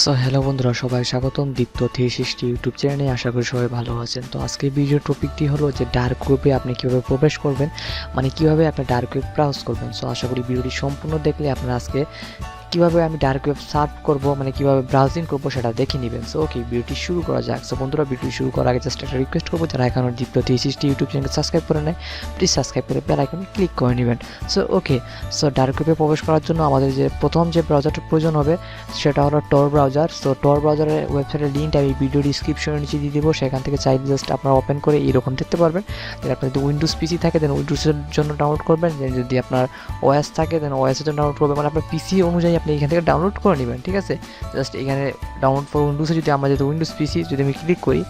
So hello বন্ধুরা, সবাই স্বাগতম DEEPTO360 ইউটিউব চ্যানেলে। আশা করি সবাই ভালো আছেন। তো আজকের ভিডিও টপিকটি হলো যে ডার্ক ওয়েবে আপনি কীভাবে প্রবেশ করবেন, মানে কীভাবে আপনি ডার্ক ওয়েব ব্রাউজ করবেন। সো আশা করি ভিডিওটি সম্পূর্ণ দেখলে আপনারা আজকে কিভাবে আমি ডার্ক ওয়েব সার্চ করব, মানে কিভাবে ব্রাউজিং করব সেটা দেখে নেবেন। সো ওকে, ভিডিওটি শুরু করা যাক। সো বন্ধুরা, ভিডিও শুরু করার আগে জাস্ট একটা রিকোয়েস্ট করবো, যারা এখনও DEEPTO360 ইউটিউব চ্যানেল সাবস্ক্রাইব করে নেয়, প্লিজ সাবস্ক্রাইব করে বেল আইকনে ক্লিক করে নেবেন। সো ওকে, সো ডার্ক ওয়েবে প্রবেশ করার জন্য আমাদের যে প্রথম যে ব্রাউজারটা প্রয়োজন হবে সেটা হলো টর ব্রাউজার। সো টর ব্রাউজারের ওয়েবসাইটের লিঙ্কটা আমি ভিডিও ডিসক্রিপশনের নিচে দিয়ে দেবো। সেখান থেকে চাইলে জাস্ট আপনারা ওপেন করে এইরকম দেখতে পারবেন। দেন আপনার যদি উইন্ডোজ পিসি থাকে দেন উইন্ডোজের জন্য ডাউনলোড করবেন। দেন যদি আপনার ওএস থাকে দেন ওএসের জন্য ডাউনলোড করবেন, মানে আপনার পিসি অনুযায়ী আপনি এখান থেকে ডাউনলোড করে নেবেন। ঠিক আছে, জাস্ট এখানে ডাউনলোড ফর উইন্ডোজে যদি আমরা যদি উইন্ডোজ পিসি যদি আমি ক্লিক করি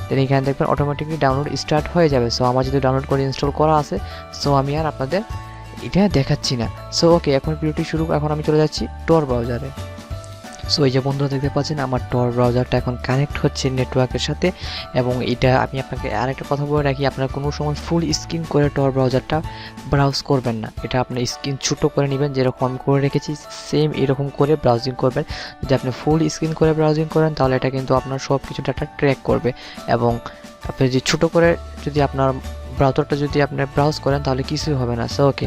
দেন এখানে দেখবেন অটোমেটিকলি ডাউনলোড স্টার্ট হয়ে যাবে। সো আমার যদি ডাউনলোড করে ইনস্টল করা আছে, সো আমি আর আপনাদের এটা দেখাচ্ছি না। সো ওকে, এখন ভিডিওটি শুরু, এখন আমি চলে যাচ্ছি টর ব্রাউজারে। সো এই যে বন্ধুরা দেখতে পাচ্ছেন আমার টর ব্রাউজারটা এখন কানেক্ট হচ্ছে নেটওয়ার্কের সাথে। এবং এটা আমি আপনাকে আরেকটা কথা বলে রাখি, আপনারা কোনো সময় ফুল স্ক্রিন করে টর ব্রাউজারটা ব্রাউজ করবেন না। এটা আপনার স্ক্রিন ছোটো করে নেবেন, যেরকম আমি করে রেখেছি সেম এরকম করে ব্রাউজিং করবেন। যদি আপনি ফুল স্ক্রিন করে ব্রাউজিং করেন তাহলে এটা কিন্তু আপনার সব কিছু ডাটা ট্র্যাক করবে। এবং আপনি যদি ছোটো করে যদি আপনার ব্রাউজারটা যদি আপনি ব্রাউজ করেন তাহলে কিছুই হবে না। সো ওকে,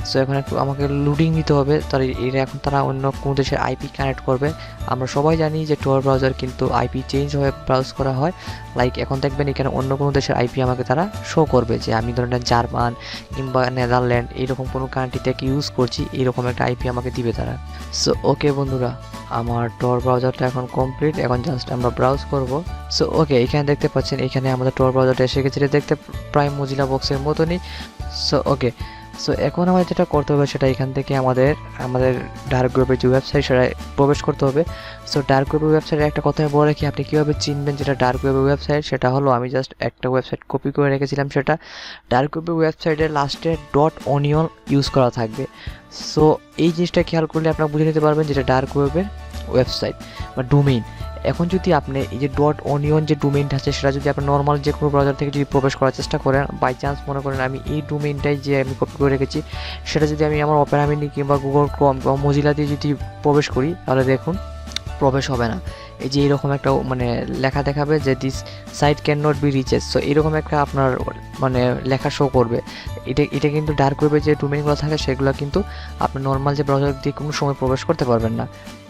সো এখন একটু আমাকে লোডিং নিতে হবে। তাহলে এরা এখন তারা অন্য কোনো দেশের আইপি কানেক্ট করবে। আমরা সবাই জানি যে টর ব্রাউজার কিন্তু আইপি চেঞ্জ হয়ে ব্রাউজ করা হয়। লাইক এখন দেখবেন এখানে অন্য কোনো দেশের আইপি আমাকে তারা শো করবে যে আমি ধরেন জার্মান কিংবা নেদারল্যান্ড এইরকম কোনো কান্ট্রি থেকে ইউজ করছি, এইরকম একটা আইপি আমাকে দিবে তারা। সো ওকে বন্ধুরা, আমার টর ব্রাউজারটা এখন কমপ্লিট, এখন জাস্ট আমরা ব্রাউজ করব। সো ওকে, এখানে দেখতে পাচ্ছেন এখানে আমাদের টর ব্রাউজারটা এসে গেছে, দেখতে প্রায় মজিলা বক্সের মতনই। সো ওকে, সো এখন আমাদের যেটা করতে হবে সেটা এখান থেকে আমাদের ডার্ক ওয়েবের যে ওয়েবসাইট সেটা প্রবেশ করতে হবে। সো ডার্ক ওয়েবের ওয়েবসাইটের একটা কথা বলে রাখি, আপনি কীভাবে চিনবেন যেটা ডার্ক ওয়েবের ওয়েবসাইট, সেটা হলো আমি জাস্ট একটা ওয়েবসাইট কপি করে রেখেছিলাম। সেটা ডার্ক ওয়েবের ওয়েবসাইটের লাস্টে .onion ইউজ করা থাকবে। সো এই জিনিসটা খেয়াল করলে আপনারা বুঝে নিতে পারবেন যেটা ডার্ক ওয়েবের ওয়েবসাইট বা ডোমেইন। এখন যদি আপনি এই যে .onion যে ডোমেইনটা আছে সেটা যদি আপনি নর্মাল যে কোনো ব্রাউজার থেকে যদি প্রবেশ করার চেষ্টা করেন, বাই চান্স মনে করেন আমি এই ডোমেইনটাই যে আমি কপি করে রেখেছি সেটা যদি আমি আমার অপেরা মিনি কিংবা গুগল ক্রোম কিংবা মজিলা দিয়ে যদি প্রবেশ করি তাহলে দেখুন প্রবেশ হবে না। এই যে এরকম একটা মানে লেখা দেখাবে যে this site can not be reached. So এরকম একটা আপনার মানে লেখা শো করবে। এটা কিন্তু ডার্ক ওয়েবে যে ডোমেইনগুলো থাকে সেগুলো কিন্তু আপনি নর্মাল যে ব্রাউজার দিয়ে কোনো সময় প্রবেশ করতে পারবেন না।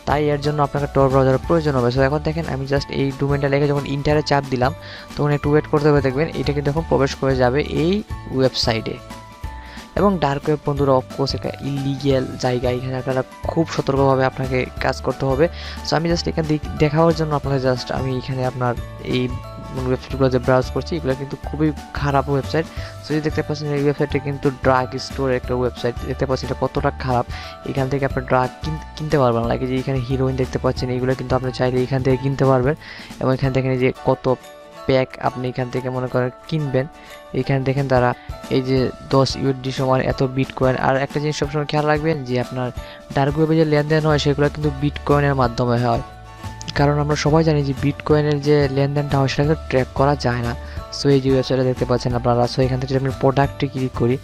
তাই এর জন্য আপনাকে টর ব্রাউজারের প্রয়োজন হবে। সো এখন দেখেন আমি জাস্ট এই ডোমেইনটা লিখে যখন ইন্টারে চাপ দিলাম তখন একটু ওয়েট করতে হবে, দেখবেন এটা কিন্তু এখন প্রবেশ করে যাবে এই ওয়েবসাইটে। এবং ডার্ক ওয়েব বন্ধুরা অফকোর্স একটা ইলিগ্যাল জায়গা, এখানে আপনারা খুব সতর্কভাবে আপনাকে কাজ করতে হবে। সো আমি জাস্ট এখানে দেখানোর জন্য আপনাকে জাস্ট আমি এখানে আপনার এই ওয়েবসাইটগুলো যে ব্রাউজ করছি এগুলো কিন্তু খুবই খারাপ ওয়েবসাইট। সো যদি দেখতে পাচ্ছেন এই ওয়েবসাইটটা কিন্তু ড্রাগ স্টোর একটা ওয়েবসাইট, দেখতে পাচ্ছেন এটা কতটা খারাপ। এখান থেকে আপনি ড্রাগ কিনতে পারবেন, লাগে যে এখানে হিরোইন দেখতে পাচ্ছেন এইগুলো কিন্তু আপনি চাইলে এখান থেকে কিনতে পারবেন। এবং এখান থেকে যে কত প্যাক আপনি এখান থেকে মনে করেন কিনবেন, এখানে দেখেন তারা এই যে 10 USD সমান এত বিটকয়েন। আর একটা জিনিস সবসময় খেয়াল রাখবেন যে আপনার ডার্ক ওয়েবে যে লেনদেন হয় সেগুলো কিন্তু বিটকয়েনের মাধ্যমে হয়, কারণ আমরা সবাই জানি যে বিটকয়েনের যে লেনদেনটা হয় সেটা কিন্তু ট্র্যাক করা যায় না। সো এই যে ওয়েবসাইটে দেখতে পাচ্ছেন আপনারা, সো এখান থেকে যদি আমি প্রোডাক্টে ক্লিক করি,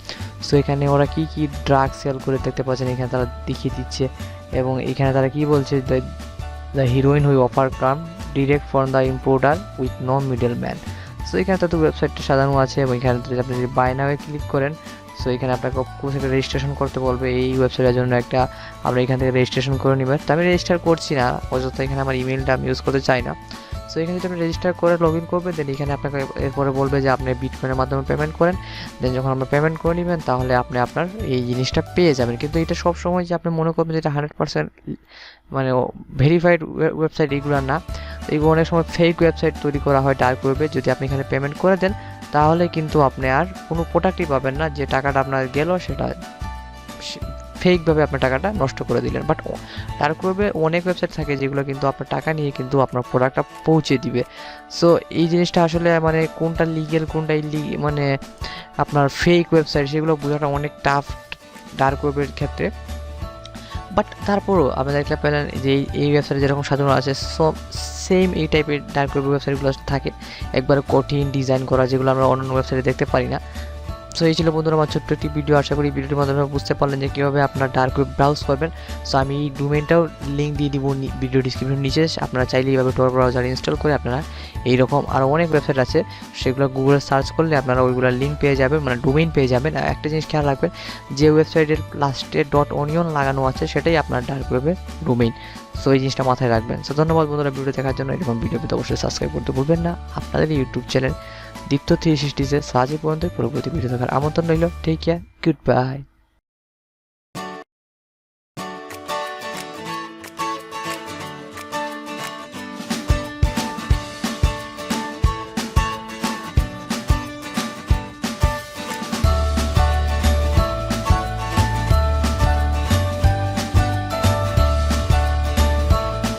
সো এখানে ওরা কী কী ড্রাগ সেল করে দেখতে পাচ্ছেন এখানে তারা দেখিয়ে দিচ্ছে। এবং এখানে তারা কি বলছে, the heroin we offer come direct from the importer with no middle man. So এখানে তো ওয়েবসাইটটা সাজানো আছে। এবং এখানে যদি আপনি যদি বাই নাও ক্লিক করেন, সো এখানে আপনাকে কোথাও একটা রেজিস্ট্রেশন করতে বলবে এই ওয়েবসাইটের জন্য একটা, আমরা এখান থেকে রেজিস্ট্রেশন করে নেবেন। তো আমি রেজিস্টার করছি না, অযথা এখানে আমার ইমেলটা আমি ইউজ করতে চাই না। সো এখানে যদি আপনি রেজিস্টার করে লগ ইন করবেন দেন এখানে আপনাকে এরপরে বলবে যে আপনি বিটকয়েনের মাধ্যমে পেমেন্ট করেন। দেন যখন আপনি পেমেন্ট করে নেবেন তাহলে আপনি আপনার এই জিনিসটা পেয়ে যাবেন। কিন্তু এটা সব সময় যে আপনি মনে করবেন যে এটা 100% মানে ভেরিফাইড ওয়েবসাইট এগুলো না, এগুলো অনেক সময় ফেক ওয়েবসাইট তৈরি করা হয় ডার্ক ওয়েবে। যদি আপনি এখানে পেমেন্ট করে দেন তাহলে কিন্তু আপনি আর কোনো প্রোডাক্টই পাবেন না, যে টাকাটা আপনার গেল সেটা ফেকভাবে আপনার টাকাটা নষ্ট করে দিলেন। বাট ডার্ক ওয়েবে অনেক ওয়েবসাইট থাকে যেগুলো কিন্তু আপনার টাকা নিয়ে কিন্তু আপনার প্রোডাক্টটা পৌঁছে দিবে। সো এই জিনিসটা আসলে মানে কোনটা লিগেল কোনটা মানে আপনার ফেক ওয়েবসাইট সেগুলো বোঝাটা অনেক টাফ ডার্ক ওয়েবের ক্ষেত্রে। বাট তারপরও আপনি দেখতে পেলেন যে এই ওয়েবসাইটে যেরকম সাজানো আছে সব সেম এই টাইপের ডার্ক ওয়েব ওয়েবসাইটগুলো থাকে, একবারে কঠিন ডিজাইন করা যেগুলো আমরা অন্যান্য ওয়েবসাইটে দেখতে পারি না। সো এই ছিল বন্ধুরা আমার ছোট্ট একটি ভিডিও। আশা করি ভিডিওটির মাধ্যমে বুঝতে পারলেন যে কীভাবে আপনার ডার্ক ওয়েব ব্রাউজ করবেন। সো আমি এই ডোমেইনটাও লিঙ্ক দিয়ে দিব ভিডিও ডিসক্রিপশন নিচে। আপনারা চাইলে এইভাবে tor ব্রাউজার ইনস্টল করে আপনারা এইরকম আরও অনেক ওয়েবসাইট আছে, সেগুলো গুগলে সার্চ করলে আপনারা ওইগুলোর লিঙ্ক পেয়ে যাবেন, মানে ডোমেইন পেয়ে যাবেন। একটা জিনিস খেয়াল রাখবেন, যে ওয়েবসাইটের লাস্টে .onion লাগানো আছে সেটাই আপনার ডার্ক ওয়েবের ডোমেইন। সো এই জিনিসটা মাথায় রাখবেন। সো ধন্যবাদ বন্ধুরা ভিডিও দেখার জন্য। এরকম ভিডিও পেতে অবশ্যই সাবস্ক্রাইব করতে ভুলবেন না। আপনাদের ইউটিউব চ্যানেল DEEPTO360 সাহায্য পর্যন্ত পরবর্তী ভিডিও দেখার আমন্ত্রণ রইল। Take care, good by.